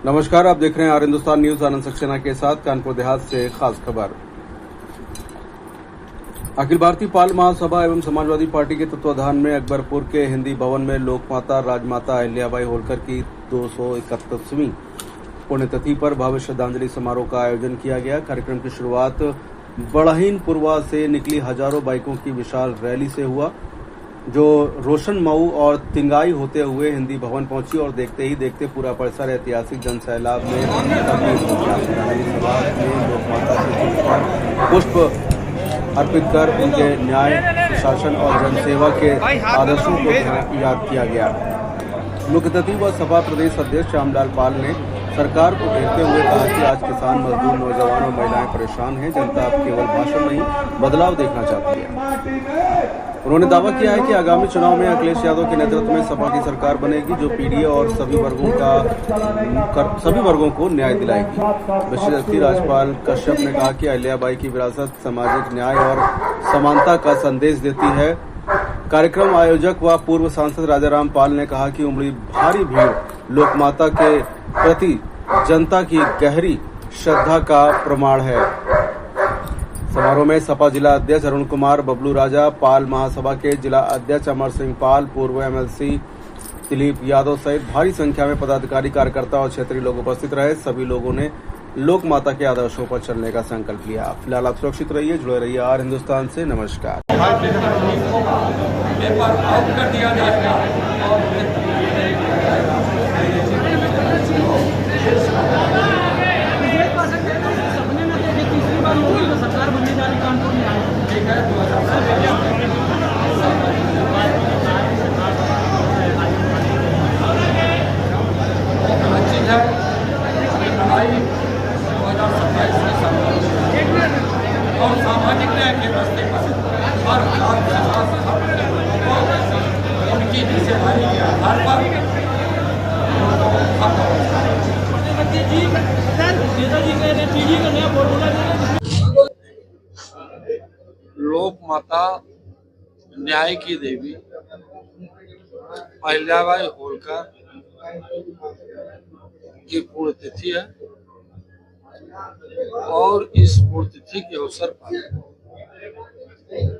नमस्कार, आप देख रहे हैं आर हिंदुस्तान न्यूज। आनंद सक्सेना के साथ कानपुर देहात से खास खबर। अखिल भारतीय पाल महासभा एवं समाजवादी पार्टी के तत्वाधान में अकबरपुर के हिंदी भवन में लोकमाता राजमाता अहिल्याबाई होलकर की 231वीं पुण्यतिथि पर भव्य श्रद्धांजलि समारोह का आयोजन किया गया। कार्यक्रम की शुरुआत बड़हीनपुरवा से निकली हजारों बाइकों की विशाल रैली से हुआ, जो रोशन मऊ और तिंगाई होते हुए हिंदी भवन पहुंची और देखते ही देखते पूरा परिसर ऐतिहासिक जन सैलाब में तब्दील हो गया। श्रद्धांजलि सभा में लोकमाता से पुष्प अर्पित कर उनके न्याय, शासन और जनसेवा के आदर्शों को याद किया गया। मुख्य अतिथि व सपा प्रदेश अध्यक्ष श्यामलाल पाल ने सरकार को घेरते हुए कहा कि आज किसान, मजदूर, नौजवान और महिलाएं परेशान हैं। जनता अब केवल भाषण नहीं, बदलाव देखना चाहती है। उन्होंने दावा किया है कि आगामी चुनाव में अखिलेश यादव के नेतृत्व में सपा की सरकार बनेगी, जो पीडीए और सभी वर्गों को न्याय दिलाएगी। विशिष्ट अतिथि राज्यपाल कश्यप ने कहा कि अहिल्याबाई की विरासत सामाजिक न्याय और समानता का संदेश देती है। कार्यक्रम आयोजक व पूर्व सांसद राजाराम पाल ने कहा कि उमड़ी भारी भीड़ लोकमाता के प्रति जनता की गहरी श्रद्धा का प्रमाण है। समारोह में सपा जिला अध्यक्ष अरुण कुमार, बबलू राजा, पाल महासभा के जिला अध्यक्ष अमर सिंह पाल, पूर्व एमएलसी दिलीप यादव सहित भारी संख्या में पदाधिकारी, कार्यकर्ता और क्षेत्रीय लोग उपस्थित रहे। सभी लोगों ने लोक माता के आदर्शों पर चलने का संकल्प लिया। फिलहाल आप सुरक्षित रहिए, जुड़े रहिए आर हिंदुस्तान से। नमस्कार। और सामाजिक न्याय के रास्ते पर हर उनकी हिस्सेदारी के आधार पर लोक माता न्याय की देवी अहिल्याबाई होलकर की पुण्यतिथि है और इस पुण्यतिथि के अवसर पर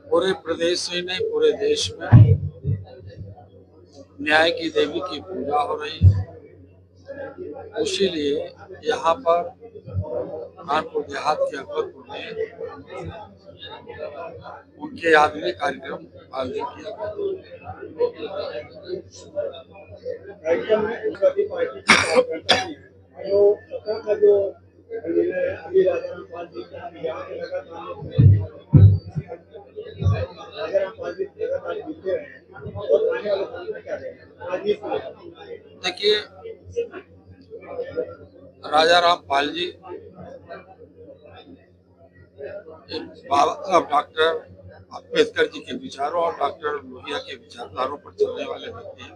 पूरे प्रदेश से नहीं, पूरे देश में न्याय की देवी की पूजा हो रही है। इसीलिए यहाँ पर कानपुर देहात के अकबरपुर में उनके याद में कार्यक्रम आयोजित किया देखिए, राजाराम पाल जी बाबा साहब डॉक्टर अम्बेडकर जी के विचारों और डॉक्टर लोहिया के विचारधारों पर चलने वाले व्यक्ति हैं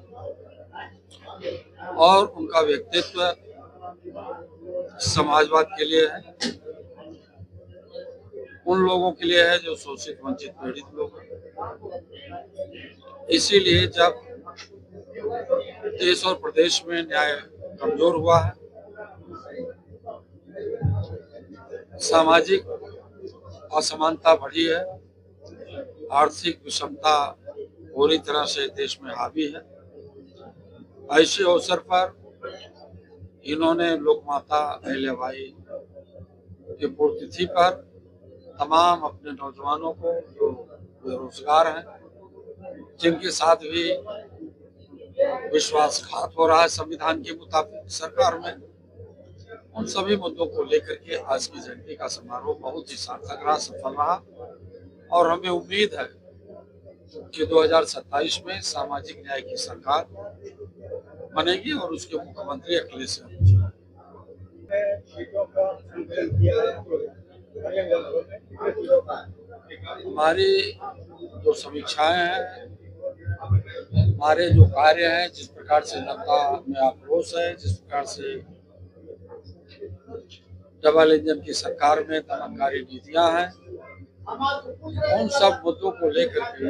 और उनका व्यक्तित्व समाजवाद के लिए है, उन लोगों के लिए है जो शोषित, वंचित, पीड़ित लोग हैं। इसीलिए जब देश और प्रदेश में न्याय कमजोर हुआ है, सामाजिक असमानता बढ़ी है, आर्थिक विषमता पूरी तरह से देश में हावी है, ऐसे अवसर पर इन्होंने लोकमाता अहिल्याबाई की पुण्यतिथि पर तमाम अपने नौजवानों को जो बेरोजगार हैं, जिनके साथ भी विश्वासघात हो रहा है संविधान के मुताबिक सरकार में, उन सभी मुद्दों को लेकर के आज की जयंती का समारोह बहुत ही सार्थक रहा, सफल रहा और हमें उम्मीद है कि 2027 में सामाजिक न्याय की सरकार बनेगी और उसके मुख्यमंत्री अखिलेश यादव। हमारी जो समीक्षाएं हैं, हमारे जो कार्य हैं, जिस प्रकार से जनता में आक्रोश है, जिस प्रकार से डबल इंजन की सरकार में दमनकारी नीतियां हैं, उन सब मुद्दों को लेकर के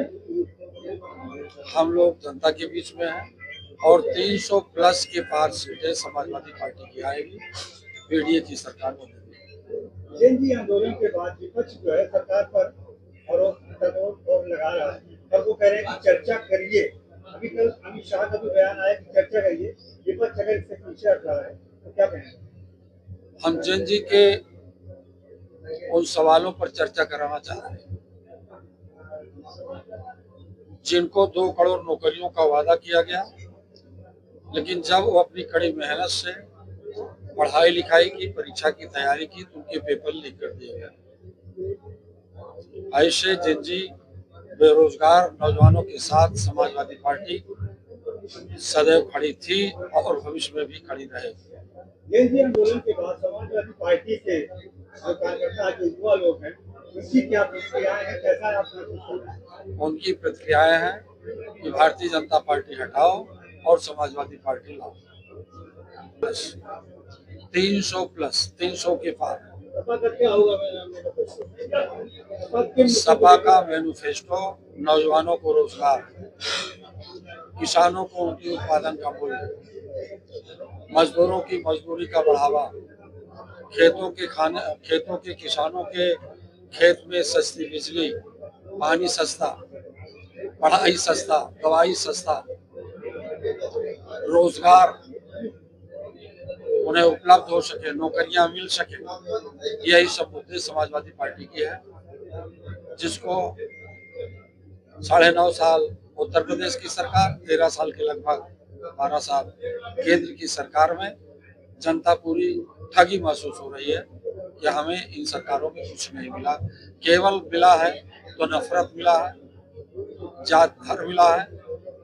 हम लोग जनता के बीच में हैं और 300 प्लस के पार सीटें समाजवादी पार्टी की आएगी, पीडीए की सरकार बनेगी। जेएनजी आंदोलन के बाद विपक्ष जो है सरकार पर और लगा रहा है और वो कह रहे हैं कि चर्चा करिए। अभी कल अमित शाह का भी बयान आया कि चर्चा करिए, विपक्ष अगर इससे पीछे हट रहा है तो क्या कहेंगे? हम जेएनजी के उन सवालों पर चर्चा कराना चाहते हैं जिनको 2 करोड़ नौकरियों का वादा किया गया, लेकिन जब वो अपनी कड़ी मेहनत से पढ़ाई लिखाई की, परीक्षा की तैयारी की तो उनके पेपर लीक कर दिए गए। ऐसे जेएनजी बेरोजगार नौजवानों के साथ समाजवादी पार्टी सदैव खड़ी थी और भविष्य में भी खड़ी रहेगी। जेएनजी आंदोलन के बाद समाजवादी पार्टी के जो कार्यकर्ता जो युवा लोग हैं उनकी क्या प्रतिक्रियाएं हैं, कैसा आप? उनकी प्रतिक्रियाएं हैं कि भारतीय जनता पार्टी हटाओ और समाजवादी पार्टी लाओ। बस 300 के पार। सपा का मैनिफेस्टो नौजवानों को रोजगार, किसानों को उनकी उत्पादन का मूल्य, मजदूरों की मजदूरी का बढ़ावा, खेतों के किसानों के खेत में सस्ती बिजली, पानी सस्ता, पढ़ाई सस्ता, दवाई सस्ता, रोजगार उन्हें उपलब्ध हो सके, नौकरियां मिल सके, यही सब मुद्दे समाजवादी पार्टी की है, जिसको 9.5 साल उत्तर प्रदेश की सरकार, 13 साल के लगभग 12 साल केंद्र की सरकार में जनता पूरी ठगी महसूस हो रही है कि हमें इन सरकारों में कुछ नहीं मिला। केवल मिला है तो नफरत मिला है, जात धर्म मिला है,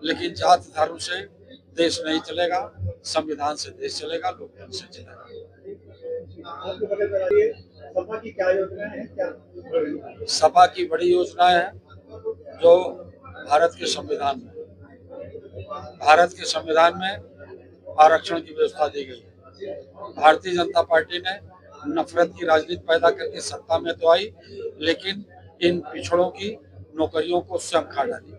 लेकिन जात धर्म से देश नहीं चलेगा, संविधान से देश चलेगा, लोकतंत्र से चलेगा। सपा की क्या योजनाएं हैं, क्या? सपा की बड़ी योजनाएं हैं जो भारत के संविधान में आरक्षण की व्यवस्था दी गई है। भारतीय जनता पार्टी ने नफरत की राजनीति पैदा करके सत्ता में तो आई, लेकिन इन पिछड़ों की नौकरियों को स्वयं खा डाली।